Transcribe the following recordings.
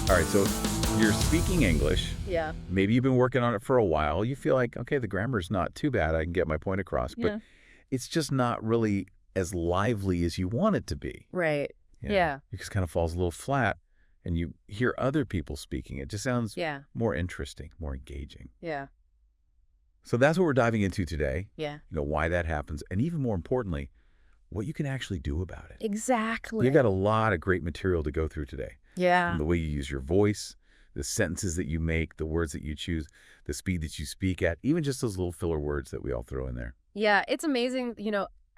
All right, so you're speaking English. Yeah. Maybe you've been working on it for a while. You feel like, okay, the grammar's not too bad. I can get my point across. But Yeah. it's just not really as lively as you want it to be. Right. Yeah. Yeah. It just kind of falls a little flat, and you hear other people speaking. It just sounds Yeah. more interesting, more engaging. Yeah. So that's what we're diving into today. Yeah. Why that happens, and even more importantly, what you can actually do about it. Exactly. You've got a lot of great material to go through today. Yeah. From the way you use your voice, the sentences that you make, the words that you choose, the speed that you speak at, even just those little filler words that we all throw in there. Yeah. It's amazing,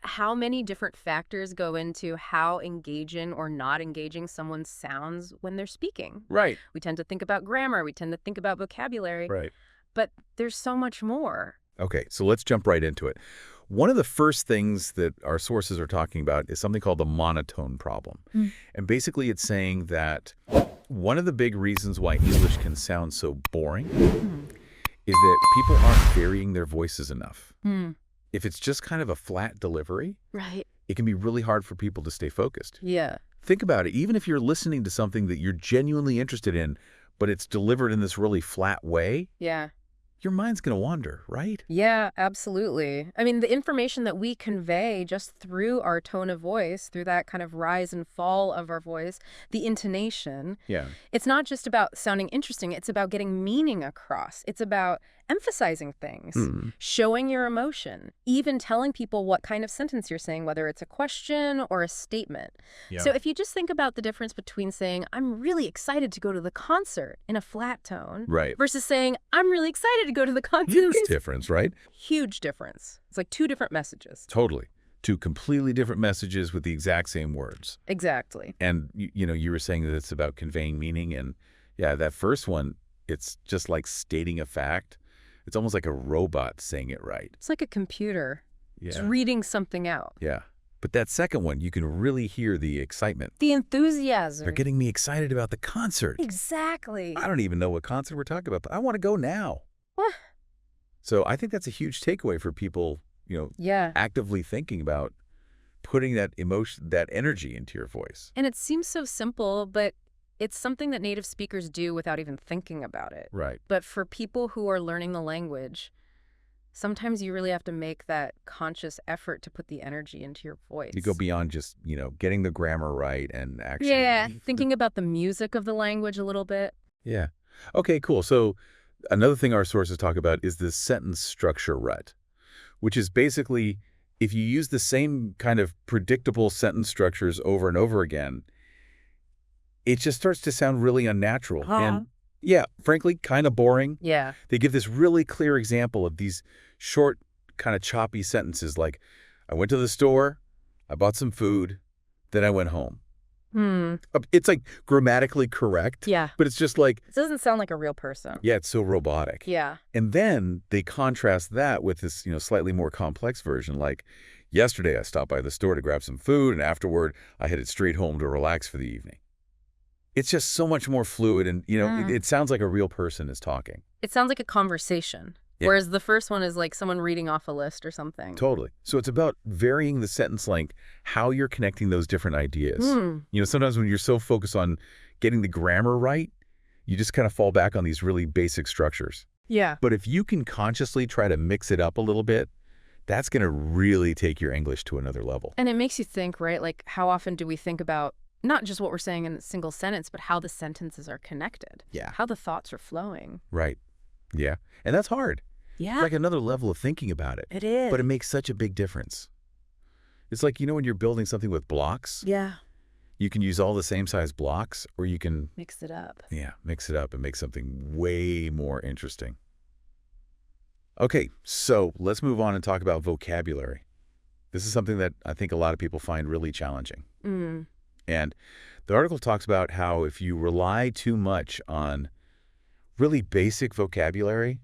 how many different factors go into how engaging or not engaging someone sounds when they're speaking. Right. We tend to think about grammar. We tend to think about vocabulary. Right. But there's so much more. Okay, so let's jump right into it. One of the first things that our sources are talking about is something called the monotone problem. And basically it's saying that one of the big reasons why English can sound so boring is that people aren't varying their voices enough. If it's just kind of a flat delivery, Right. it can be really hard for people to stay focused. Yeah. Think about it. Even if you're listening to something that you're genuinely interested in, but it's delivered in this really flat way, Yeah. your mind's going to wander, right? Yeah, absolutely. I mean, the information that we convey just through our tone of voice, through that kind of rise and fall of our voice, the intonation, Yeah. it's not just about sounding interesting. It's about getting meaning across. It's about emphasizing things, showing your emotion, even telling people what kind of sentence you're saying, whether it's a question or a statement. Yeah. So if you just think about the difference between saying, I'm really excited to go to the concert in a flat tone, Right. versus saying, I'm really excited to go to the concert. Huge difference, right? Huge difference. It's like two different messages. Totally. Two completely different messages with the exact same words. Exactly. And, you were saying that it's about conveying meaning. And, yeah, that first one, it's just like stating a fact. It's almost like a robot saying it right. It's like a computer. Yeah. It's reading something out. Yeah. But that second one, you can really hear the excitement. The enthusiasm. They're getting me excited about the concert. Exactly. I don't even know what concert we're talking about, but I want to go now. So I think that's a huge takeaway for people, Yeah. actively thinking about putting that emotion, that energy into your voice. And it seems so simple, but it's something that native speakers do without even thinking about it. Right. But for people who are learning the language, sometimes you really have to make that conscious effort to put the energy into your voice. You go beyond just, getting the grammar right and actually. Yeah, thinking about the music of the language a little bit. Yeah. Okay, cool. So another thing our sources talk about is the sentence structure rut, which is basically if you use the same kind of predictable sentence structures over and over again, it just starts to sound really unnatural. And yeah, frankly, kind of boring. Yeah. They give this really clear example of these short, kind of choppy sentences like, I went to the store, I bought some food, then I went home. It's like grammatically correct. Yeah. But it's just like, It doesn't sound like a real person. yeah, it's so robotic. Yeah. And then they contrast that with this, slightly more complex version. Like, yesterday I stopped by the store to grab some food, and afterward I headed straight home to relax for the evening. It's just so much more fluid, and, it sounds like a real person is talking. It sounds like a conversation. Yeah. Whereas the first one is like someone reading off a list or something. Totally. So it's about varying the sentence length, how you're connecting those different ideas. Sometimes when you're so focused on getting the grammar right, you just kind of fall back on these really basic structures. Yeah. But if you can consciously try to mix it up a little bit, that's going to really take your English to another level. And it makes you think, right? Like, how often do we think about not just what we're saying in a single sentence, but how the sentences are connected? Yeah. How the thoughts are flowing. Right. Yeah. And that's hard. Yeah. It's like another level of thinking about it. It is. But it makes such a big difference. It's like, when you're building something with blocks, Yeah. you can use all the same size blocks, or you can, Mix it up. mix it up and make something way more interesting. Okay, so let's move on and talk about vocabulary. This is something that I think a lot of people find really challenging. And the article talks about how if you rely too much on really basic vocabulary,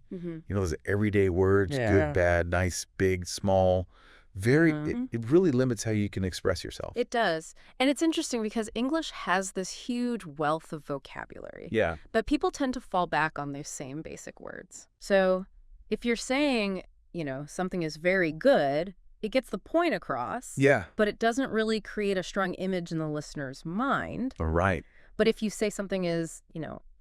those everyday words, good, bad, nice, big, small, it really limits how you can express yourself. It does. And it's interesting because English has this huge wealth of vocabulary. Yeah. But people tend to fall back on those same basic words. So if you're saying, something is very good, it gets the point across, Yeah. but it doesn't really create a strong image in the listener's mind. Right. But if you say something is,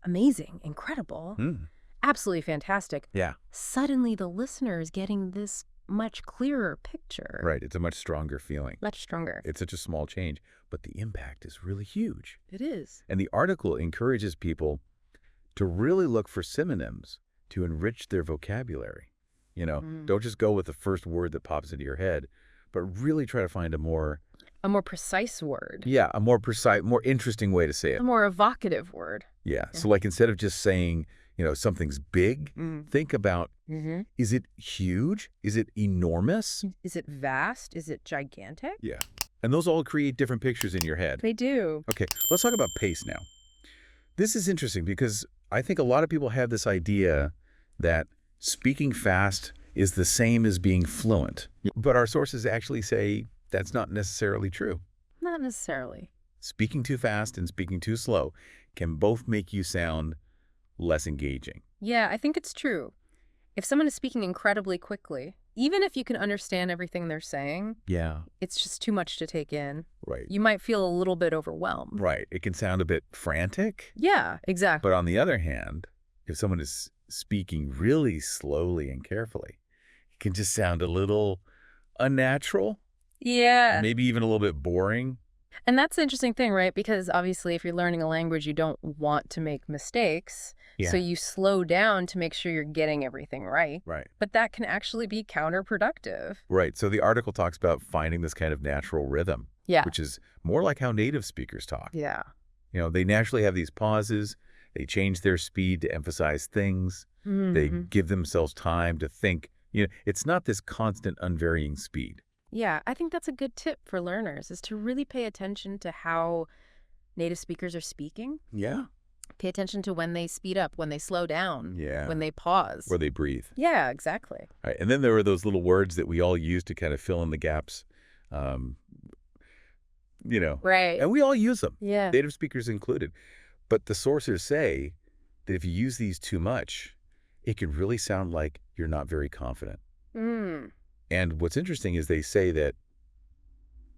amazing, incredible, Hmm. absolutely fantastic, Yeah. suddenly the listener is getting this much clearer picture. Right. It's a much stronger feeling. Much stronger. It's such a small change, but the impact is really huge. It is. And the article encourages people to really look for synonyms to enrich their vocabulary. Don't just go with the first word that pops into your head, but really try to find a more precise word. Yeah, a more precise, more interesting way to say it. A more evocative word. Yeah. So like instead of just saying, something's big, think about, is it huge? Is it enormous? Is it vast? Is it gigantic? Yeah. And those all create different pictures in your head. They do. Okay, let's talk about pace now. This is interesting because I think a lot of people have this idea that speaking fast is the same as being fluent. But our sources actually say that's not necessarily true. Not necessarily. Speaking too fast and speaking too slow can both make you sound less engaging. Yeah, I think it's true. If someone is speaking incredibly quickly, even if you can understand everything they're saying, Yeah. it's just too much to take in. Right. You might feel a little bit overwhelmed. Right. It can sound a bit frantic. Yeah, exactly. But on the other hand, if someone is speaking really slowly and carefully, it can just sound a little unnatural, Yeah. maybe even a little bit boring. And that's the interesting thing, right? Because obviously if you're learning a language, you don't want to make mistakes. Yeah. So you slow down to make sure you're getting everything right. Right. But that can actually be counterproductive. Right. So the article talks about finding this kind of natural rhythm, Yeah. which is more like how native speakers talk. Yeah. They naturally have these pauses. They change their speed to emphasize things. They give themselves time to think. It's not this constant, unvarying speed. Yeah, I think that's a good tip for learners, is to really pay attention to how native speakers are speaking. Yeah. Pay attention to when they speed up, when they slow down, Yeah. when they pause. Where they breathe. Yeah, exactly. Right. And then there are those little words that we all use to kind of fill in the gaps. Right. And we all use them, Yeah. native speakers included. But the sources say that if you use these too much, it can really sound like you're not very confident. And what's interesting is they say that,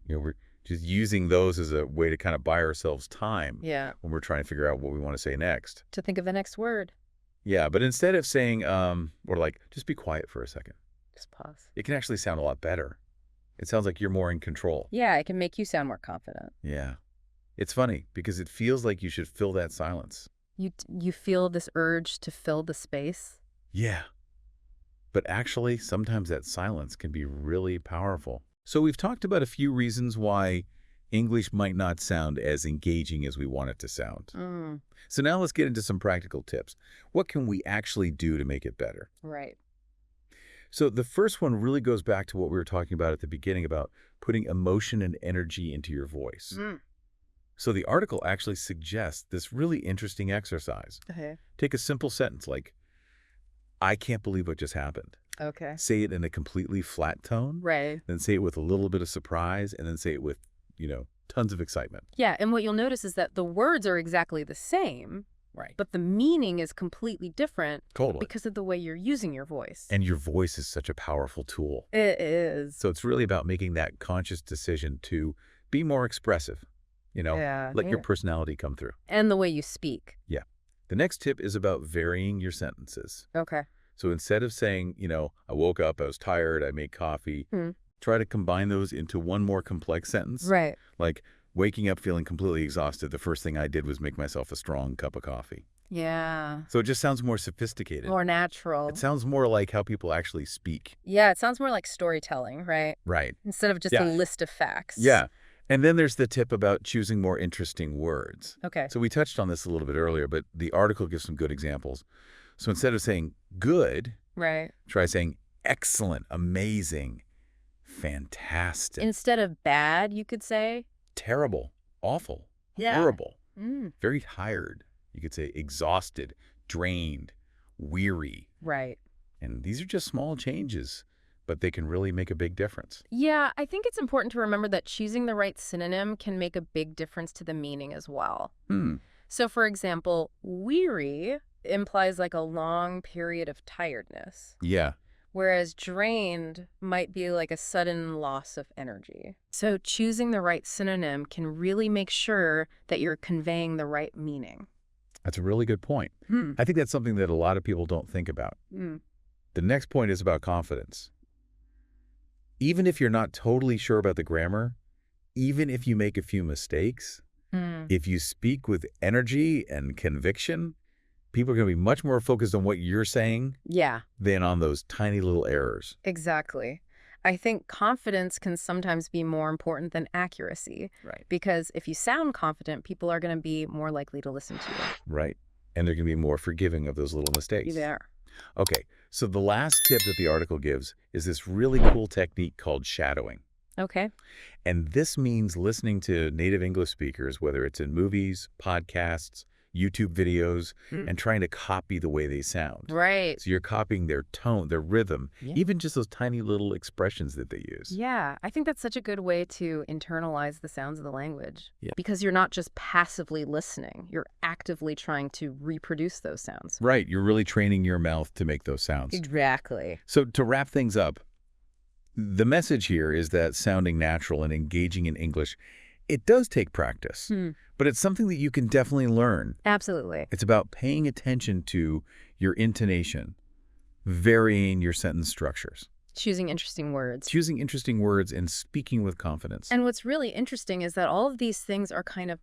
we're just using those as a way to kind of buy ourselves time Yeah. when we're trying to figure out what we want to say next. To think of the next word. Yeah, but instead of saying, or like, just be quiet for a second, Just pause. it can actually sound a lot better. It sounds like you're more in control. Yeah, it can make you sound more confident. Yeah. It's funny because it feels like you should fill that silence. You feel this urge to fill the space. Yeah. But actually, sometimes that silence can be really powerful. So we've talked about a few reasons why English might not sound as engaging as we want it to sound. So now let's get into some practical tips. What can we actually do to make it better? Right. So the first one really goes back to what we were talking about at the beginning about putting emotion and energy into your voice. So the article actually suggests this really interesting exercise. Okay. Take a simple sentence like, I can't believe what just happened. Okay. Say it in a completely flat tone. Right. Then say it with a little bit of surprise, and then say it with, tons of excitement. Yeah, and what you'll notice is that the words are exactly the same, Right. but the meaning is completely different Totally. because of the way you're using your voice. And your voice is such a powerful tool. It is. So it's really about making that conscious decision to be more expressive. Yeah, let your yeah. personality come through. And the way you speak. Yeah. The next tip is about varying your sentences. Okay. So instead of saying, I woke up, I was tired, I made coffee, try to combine those into one more complex sentence. Right. Like waking up feeling completely exhausted, the first thing I did was make myself a strong cup of coffee. Yeah. So it just sounds more sophisticated. More natural. It sounds more like how people actually speak. Yeah, it sounds more like storytelling, right? Right. Instead of just Yeah. a list of facts. Yeah. And then there's the tip about choosing more interesting words. Okay. So we touched on this a little bit earlier, but the article gives some good examples. So instead of saying good, Right. try saying excellent, amazing, fantastic, Instead of bad, you could say. terrible, awful, Yeah. horrible, Mm. very tired. You could say exhausted, drained, weary. Right. And these are just small changes, but they can really make a big difference. Yeah, I think it's important to remember that choosing the right synonym can make a big difference to the meaning as well. So, for example, weary implies like a long period of tiredness, Yeah. whereas drained might be like a sudden loss of energy. So choosing the right synonym can really make sure that you're conveying the right meaning. That's a really good point. I think that's something that a lot of people don't think about. Mm. The next point is about confidence. Even if you're not totally sure about the grammar, even if you make a few mistakes, if you speak with energy and conviction, people are going to be much more focused on what you're saying Yeah, than on those tiny little errors. exactly. I think confidence can sometimes be more important than accuracy. Right. Because if you sound confident, people are going to be more likely to listen to you. Right. And they're going to be more forgiving of those little mistakes. There. Okay, so the last tip that the article gives is this really cool technique called shadowing. Okay. And this means listening to native English speakers, whether it's in movies, podcasts, YouTube videos, and trying to copy the way they sound. Right. So you're copying their tone, their rhythm, Yeah. even just those tiny little expressions that they use. Yeah, I think that's such a good way to internalize the sounds of the language. Yeah. Because you're not just passively listening, you're actively trying to reproduce those sounds. Right, you're really training your mouth to make those sounds. Exactly. So to wrap things up, the message here is that sounding natural and engaging in English, it does take practice, but it's something that you can definitely learn. Absolutely. It's about paying attention to your intonation, varying your sentence structures, Choosing interesting words. choosing interesting words, and speaking with confidence. And what's really interesting is that all of these things are kind of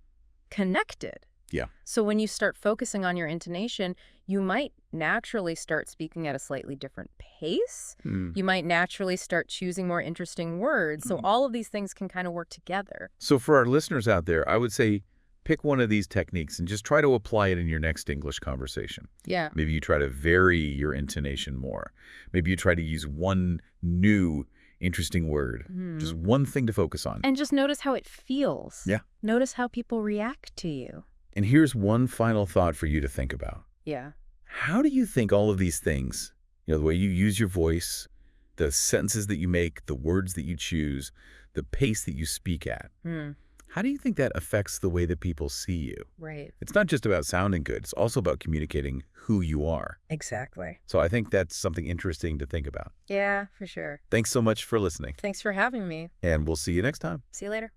connected. Yeah. So when you start focusing on your intonation, you might naturally start speaking at a slightly different pace. You might naturally start choosing more interesting words. So all of these things can kind of work together. So for our listeners out there, I would say pick one of these techniques and just try to apply it in your next English conversation. Yeah. Maybe you try to vary your intonation more. Maybe you try to use one new interesting word, just one thing to focus on. And just notice how it feels. Yeah. Notice how people react to you. And here's one final thought for you to think about. Yeah. How do you think all of these things, the way you use your voice, the sentences that you make, the words that you choose, the pace that you speak at, how do you think that affects the way that people see you? Right. It's not just about sounding good. It's also about communicating who you are. Exactly. So I think that's something interesting to think about. Yeah, for sure. Thanks so much for listening, Thanks for having me. and we'll see you next time. See you later.